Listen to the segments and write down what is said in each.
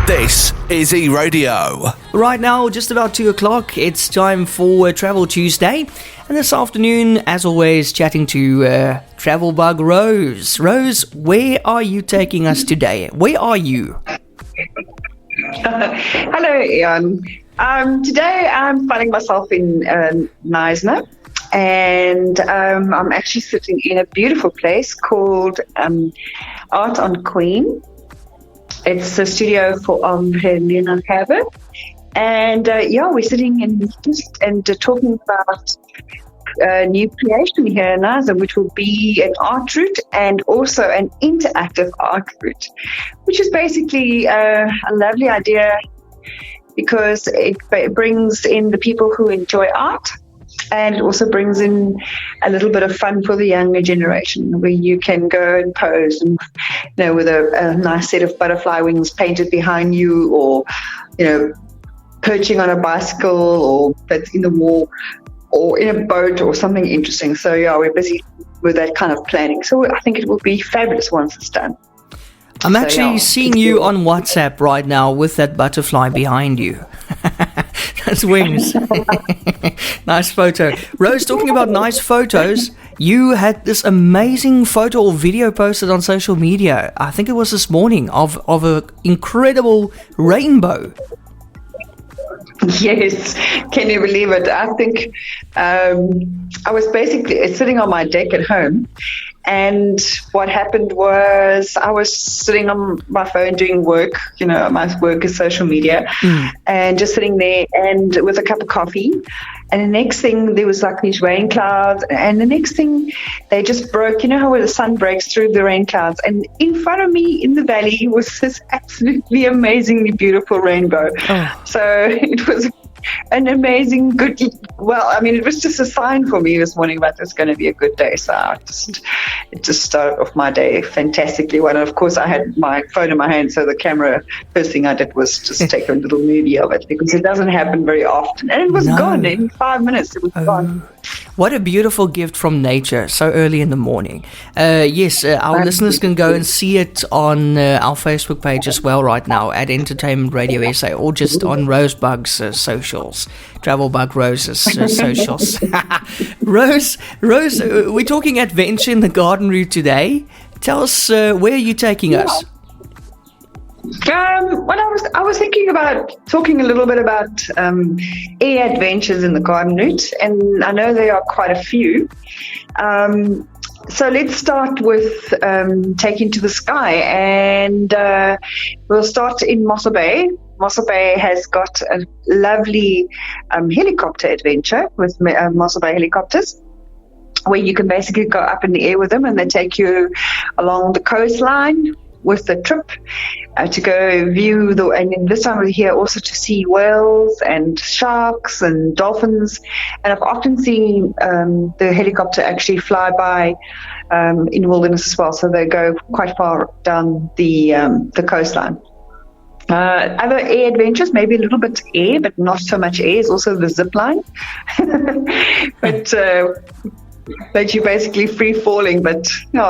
This is E-Radio. Right now, just about 2 o'clock, it's time for Travel Tuesday. And this afternoon, as always, chatting to Travelbug Rose. Rose, where are you taking us today? Where are you? Hello, Ian. Today I'm finding myself in Knysna, and I'm actually sitting in a beautiful place called Art on Queen. It's a studio for Helena Herber. And we're sitting and talking about new creation here in Knysna, which will be an art route and also an interactive art route, which is basically a lovely idea because it brings in the people who enjoy art, and it also brings in a little bit of fun for the younger generation, where you can go and pose and, with a nice set of butterfly wings painted behind you, or, perching on a bicycle, or that's in the wall, or in a boat, or something interesting. So, we're busy with that kind of planning. So I think it will be fabulous once it's done. I'm actually seeing you on WhatsApp right now with that butterfly behind you. That's wings. Nice photo. Rose, talking about nice photos, you had this amazing photo or video posted on social media. I think it was this morning of an incredible rainbow. Yes, can you believe it? I think I was basically sitting on my deck at home, and what happened was I was sitting on my phone doing work, my work is social media, and just sitting there and with a cup of coffee. And the next thing, there was like these rain clouds, and the next thing, they just broke, how where the sun breaks through the rain clouds. And in front of me in the valley was this absolutely amazingly beautiful rainbow. Oh. So it was an amazing, it was just a sign for me this morning that it's going to be a good day. So it just started off my day fantastically well. And of course, I had my phone in my hand, so the camera, first thing I did was just take a little movie of it, because it doesn't happen very often. And it was gone in 5 minutes. It was gone. What a beautiful gift from nature so early in the morning. Our listeners can go and see it on our Facebook page as well right now at Entertainment Radio SA, or just on Rosebug's socials, Travelbug Rose's socials. Rose, we're talking adventure in the garden route today. Tell us, where are you taking us? I was thinking about talking a little bit about air adventures in the garden route, and I know there are quite a few. So let's start with taking to the sky, and we'll start in Mossel Bay. Mossel Bay has got a lovely helicopter adventure with Mossel Bay helicopters, where you can basically go up in the air with them, and they take you along the coastline with the trip to go view and this time we're here also to see whales and sharks and dolphins. And I've often seen the helicopter actually fly by in the wilderness as well, so they go quite far down the coastline. Other air adventures, maybe a little bit air, but not so much air, is also the zip line. But you're basically free falling, but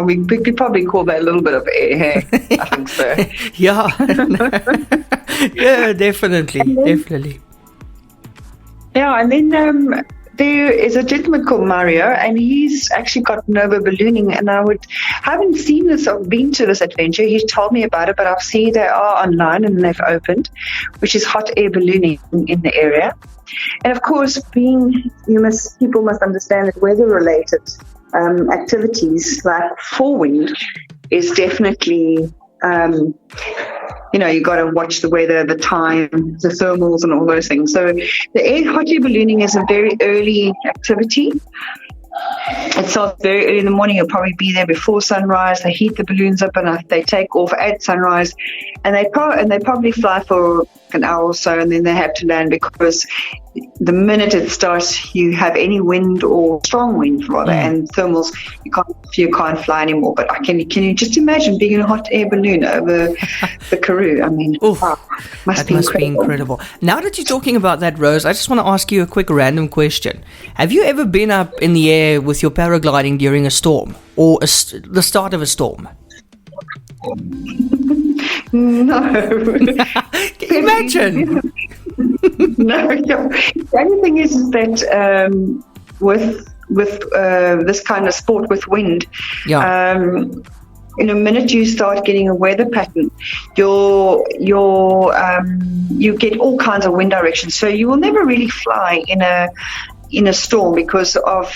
we could probably call that a little bit of air, hey? I think so. Yeah. Yeah, definitely. Yeah, and then there is a gentleman called Mario, and he's actually got Nova ballooning, and I haven't seen this or been to this adventure. He's told me about it, but I've seen they are online and they've opened, which is hot air ballooning in the area. And of course, people must understand that weather-related activities like forewind is definitely, you got to watch the weather, the time, the thermals, and all those things. So the hot air ballooning is a very early activity. It starts very early in the morning. You'll probably be there before sunrise. They heat the balloons up and they take off at sunrise, and they probably fly for an hour or so, and then they have to land, because the minute it starts, you have any wind or strong wind rather, and thermals, you can't fly anymore. But can you just imagine being in a hot air balloon over the Karoo? I mean, must be incredible. Now that you're talking about that, Rose, I just want to ask you a quick random question. Have you ever been up in the air with your paragliding during a storm or the start of a storm? No. Can you imagine? No. The only thing is that with this kind of sport with wind, in a minute you start getting a weather pattern, you get all kinds of wind directions. So you will never really fly in a storm because of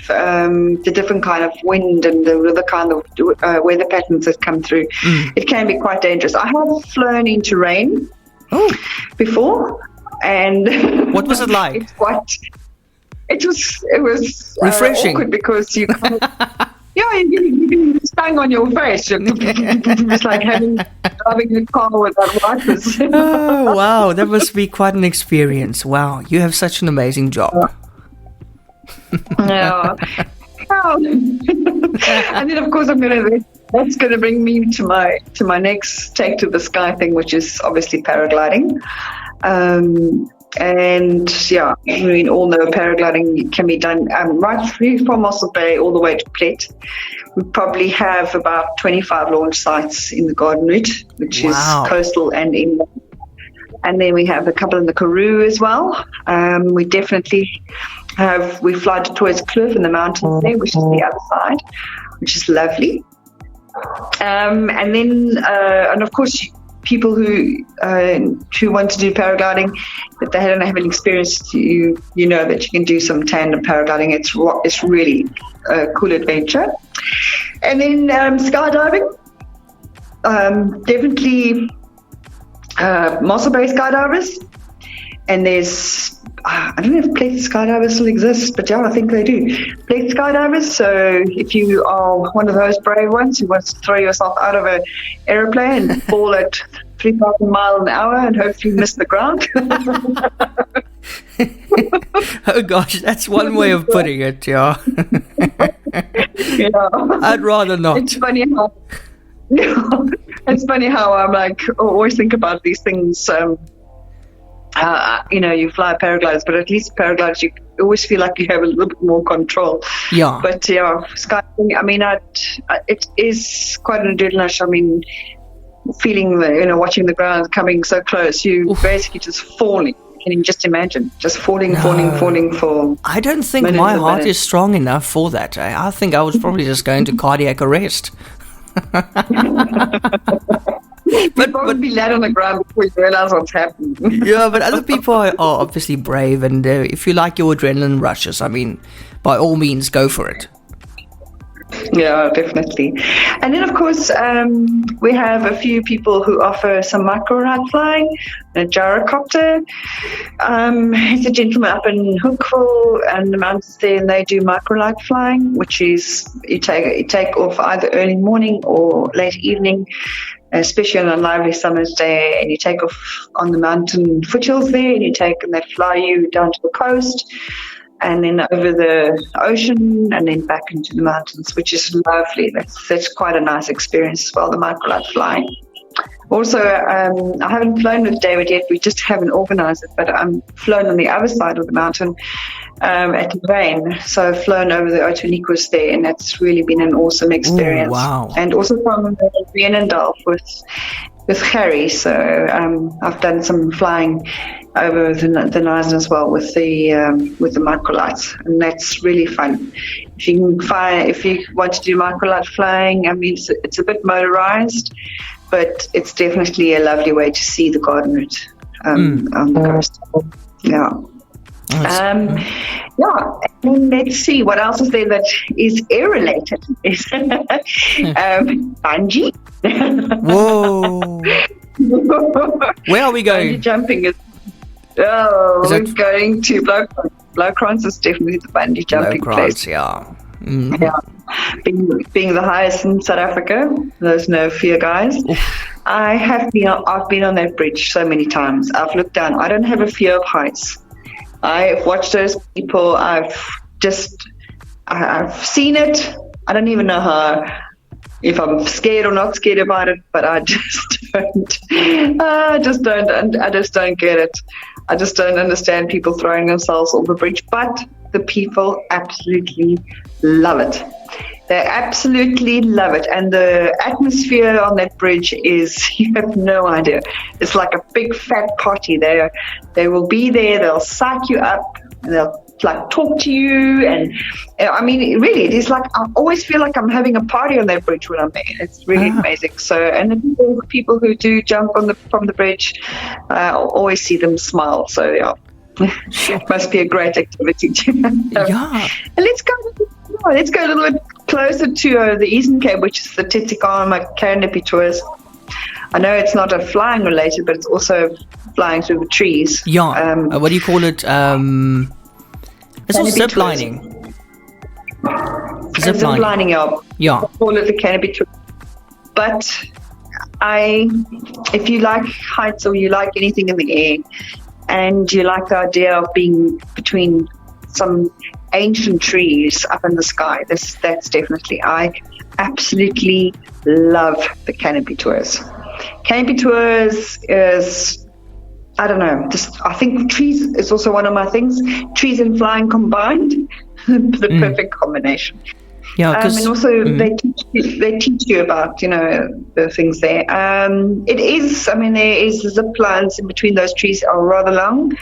the different kind of wind and the kind of weather patterns that come through. It can be quite dangerous. I have flown into rain before, and what was it like? It was refreshing awkward because you kind of you're staying on your face. It's like driving a car without wipers. Oh wow, that must be quite an experience. Wow, you have such an amazing job. Yeah. And then of course that's going to bring me to my next take to the sky thing, which is obviously paragliding. And yeah, we all know paragliding can be done right through from Mossel Bay all the way to Plet. We probably have about 25 launch sites in the Garden Route, which is coastal and inland. And then we have a couple in the Karoo as well. We definitely we fly to Toys Cliff in the mountains there, which is the other side, which is lovely. And then, and of course, people who want to do paragliding, but they don't have any experience, you know that you can do some tandem paragliding. It's really a cool adventure. And then skydiving, definitely Mossel Bay skydivers. And there's, I don't know if Plet skydivers still exist, but yeah, I think they do. Plet skydivers, so if you are one of those brave ones who wants to throw yourself out of an aeroplane and fall at 3,000 miles an hour and hopefully miss the ground. Oh gosh, that's one way of putting it, yeah. I'd rather not. It's funny how I'm like, always think about these things. You fly paragliders, but at least paragliders, you always feel like you have a little bit more control. Yeah. But yeah, skydiving, I mean, it is quite an adrenaline rush. I mean, feeling watching the ground coming so close, you basically just falling. Can you just imagine? Just falling for I don't think my heart is strong enough for that. I think I was probably just going to cardiac arrest. But probably land on the ground before you realize what's happening. Yeah, but other people are obviously brave, and if you like your adrenaline rushes, I mean, by all means, go for it. Yeah, definitely. And then, of course, we have a few people who offer some micro-ride flying, a gyrocopter. It's a gentleman up in Hookville and the mountains there, and they do micro-ride flying, which is you take off either early morning or late evening, especially on a lively summer's day, and you take off on the mountain foothills there, and they fly you down to the coast, and then over the ocean, and then back into the mountains, which is lovely. That's quite a nice experience as well, the microlight flying. Also, I haven't flown with David yet. We just haven't organised it, but I'm flown on the other side of the mountain at Lorraine. So I've flown over the Outeniquas there, and that's really been an awesome experience. Ooh, wow. And also from Vienendorf with Harry. So I've done some flying over the Nisen as well with the microlights, and that's really fun. If you want to do microlight flying, I mean it's a bit motorized, but it's definitely a lovely way to see the Garden Route on the coast. Yeah. And let's see what else is there that is air related. Bungee. Whoa! Where are we going? Bungee jumping is. We're going to Blaukrans is definitely the bungee jumping place. Yeah. Mm-hmm. Yeah. Being the highest in South Africa, there's no fear, guys. Oof. I've been on that bridge so many times. I've looked down. I don't have a fear of heights. I've watched those people. I've seen it. I don't even know if I'm scared or not scared about it, but I just don't. I just don't get it. I just don't understand people throwing themselves off the bridge, but the people absolutely love it. They absolutely love it. And the atmosphere on that bridge is, you have no idea. It's like a big fat party. They will be there, they'll psych you up, and they'll like talk to you. And I mean, really, it is like, I always feel like I'm having a party on that bridge when I'm there. It's really amazing. So, and the people who do jump from the bridge, I'll always see them smile. So, yeah. It must be a great activity to Yeah. And let's go a little bit closer to the Eastern Cape, which is the Titicama Canopy tours. I know it's not a flying related, but it's also flying through the trees. Yeah. What do you call it? It's also zip lining. Zip lining, Yeah. I call it the canopy tour. But if you like heights or you like anything in the air, and you like the idea of being between some ancient trees up in the sky, that's definitely. I absolutely love the canopy tours. Canopy tours is, I don't know, I think trees is also one of my things. Trees and flying combined, the perfect combination. Yeah, and also they teach you about, the things there. It is, there is zip lines in between those trees are rather long,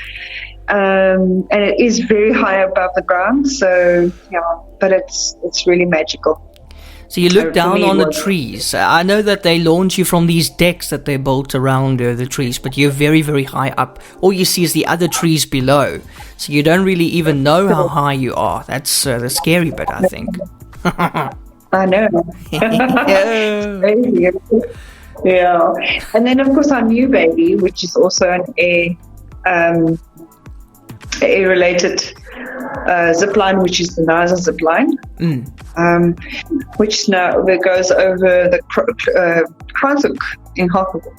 and it is very high above the ground. So yeah, but it's really magical. So you look down on the trees. I know that they launch you from these decks that they built around the trees, but you're very, very high up. All you see is the other trees below, so you don't really even know how high you are. That's the scary bit, I think. I know. Crazy. Yeah. And then, of course, our new baby, which is also an air-related zip line, which is the NASA zip line, which now goes over the Kranzuk in Harkable.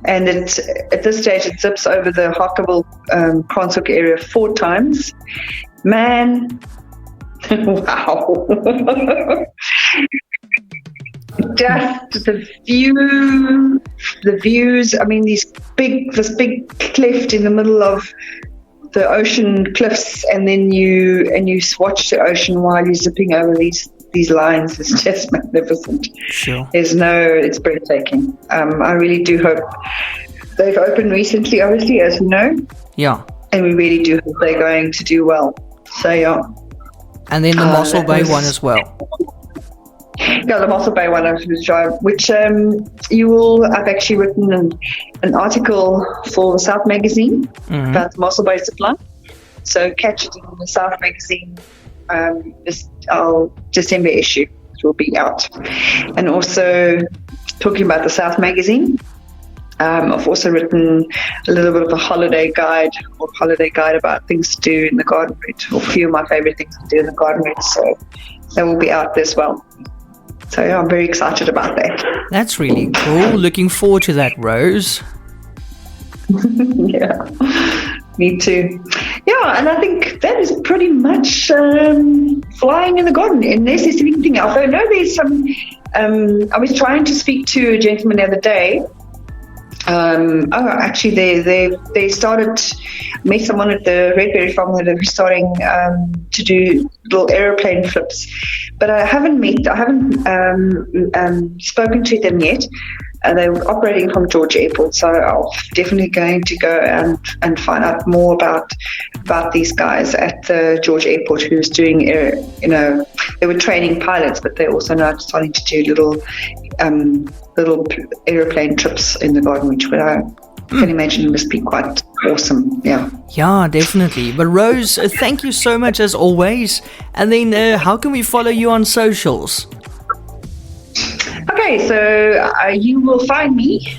And at this stage, it zips over the Harkable Kranzuk area 4 times. Man, wow. Just the views. I mean, this big cleft in the middle of the ocean cliffs, and then you watch the ocean while you're zipping over these lines. It's just magnificent. Sure. It's breathtaking. I really do hope they've opened recently, obviously, as you know. Yeah. And we really do hope they're going to do well. So yeah. And then the Mossel Bay one as well. Yeah, the Mossel Bay one, which I've actually written an article for the South Magazine about the Mossel Bay zipline. So catch it in the South Magazine, December issue. It will be out. And also talking about the South Magazine, I've also written a little bit of a holiday guide about things to do in the garden route, or a few of my favorite things to do in the garden route. So that will be out as well. So yeah, I'm very excited about that. That's really cool. Looking forward to that, Rose. Yeah, me too. Yeah, and I think that is pretty much flying in the garden, unless there's anything else. I know there's some. I was trying to speak to a gentleman the other day. Actually, they started. Met someone at the Redberry Farm that are starting to do little aeroplane flips, but I haven't spoken to them yet. They're operating from George Airport, so I'm definitely going to go and find out more about these guys at the George Airport who's doing they were training pilots, but they're also now starting to do little aeroplane trips in the garden, which I can imagine must be quite awesome. Yeah, definitely. But Rose, thank you so much as always. And then how can we follow you on socials? Okay, so you will find me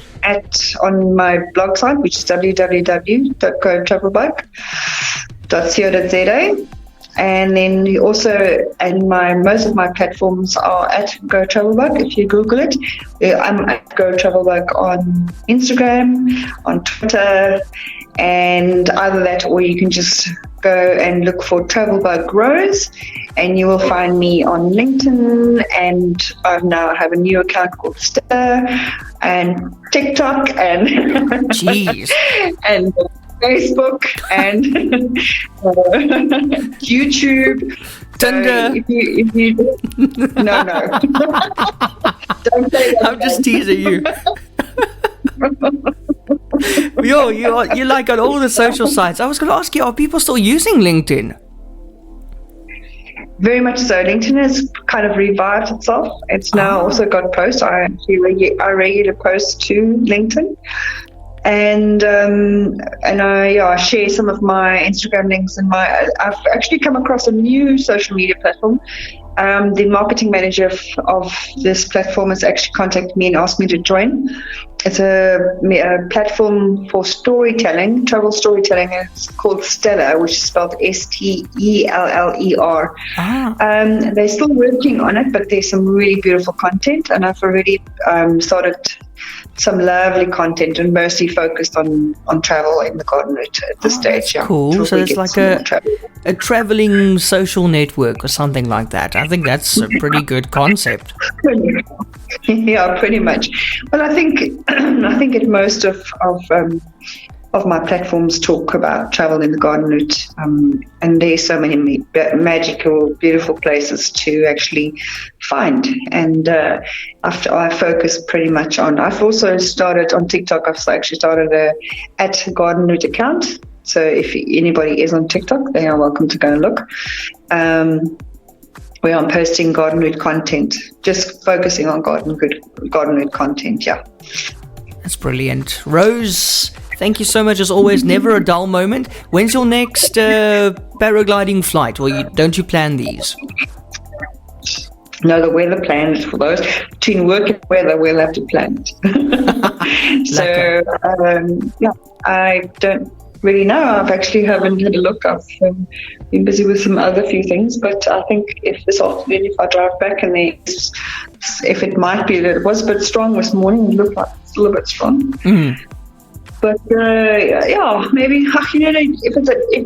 on my blog site, which is www.gotravelbug.co.za. And then you also, most of my platforms are at Go Travelbug. If you Google it, I'm at Go Travelbug on Instagram, on Twitter, and either that, or you can just go and look for Travelbug Rose, and you will find me on LinkedIn. And I now have a new account called Stir and TikTok and Jeez. and Facebook and YouTube. Tinder. If you no. Don't say that. I'm just teasing you. You're like on all the social sites. I was going to ask you, are people still using LinkedIn? Very much so. LinkedIn has kind of revived itself. It's now also got posts. I regularly post to LinkedIn, and I share some of my Instagram links and I've actually come across a new social media platform. The marketing manager of this platform has actually contacted me and asked me to join. It's a platform for storytelling, travel storytelling. It's called Stellar, which is spelled Steller. They're still working on it, but there's some really beautiful content, and I've already started some lovely content, and mostly focused on travel in the Garden Route at this stage. That's cool. So it's like a traveling social network or something like that. I think that's a pretty good concept. Yeah, pretty much. Well, I think at most of my platforms talk about travel in the Garden Route, and there's so many magical, beautiful places to actually find. And after I focus pretty much on, I've also started on TikTok. I've actually started a @Garden Route account. So if anybody is on TikTok, they are welcome to go and look. Where I'm posting Garden Route content, just focusing on Garden Route content. Yeah. That's brilliant. Rose, thank you so much as always. Never a dull moment. When's your next paragliding flight? Or don't you plan these? No, the weather plans for those. Between work and weather, we'll have to plan it. So, I don't really know. I've actually haven't had a look. I've been busy with some other few things, but I think if this afternoon, if I drive back and if it might be that it was a bit strong this morning, it looked like it's still a bit strong. But maybe if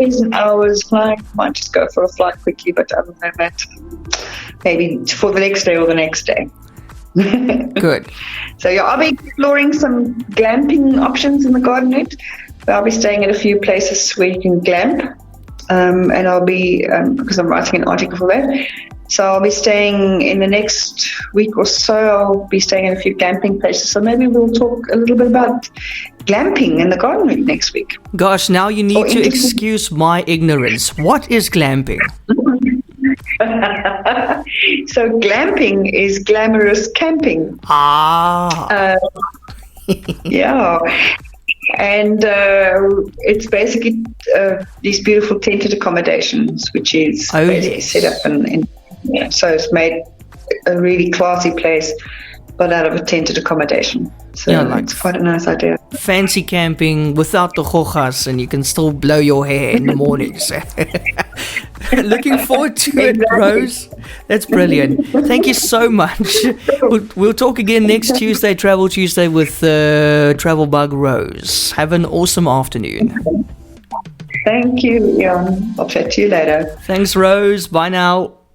it's an hour's flight, I might just go for a flight quickly. But other than that, maybe for the next day or the next day. Good. So I'll be exploring some glamping options in the Garden Route. I'll be staying at a few places where you can glamp, and I'll be because I'm writing an article for that. So I'll be staying in the next week or so. I'll be staying at a few glamping places. So maybe we'll talk a little bit about glamping in the Garden Route next week. Gosh, now you need to excuse my ignorance. What is glamping? So glamping is glamorous camping. Yeah. And it's basically these beautiful tented accommodations, which is basically set up so it's made a really classy place, but out of a tented accommodation. So it's quite a nice idea. Fancy camping without the hojas, and you can still blow your hair in the mornings. Looking forward to it, Rose. That's brilliant. Thank you so much. We'll talk again next Tuesday, Travel Tuesday, with Travelbug Rose. Have an awesome afternoon. Thank you, Jan. I'll chat to you later. Thanks, Rose. Bye now.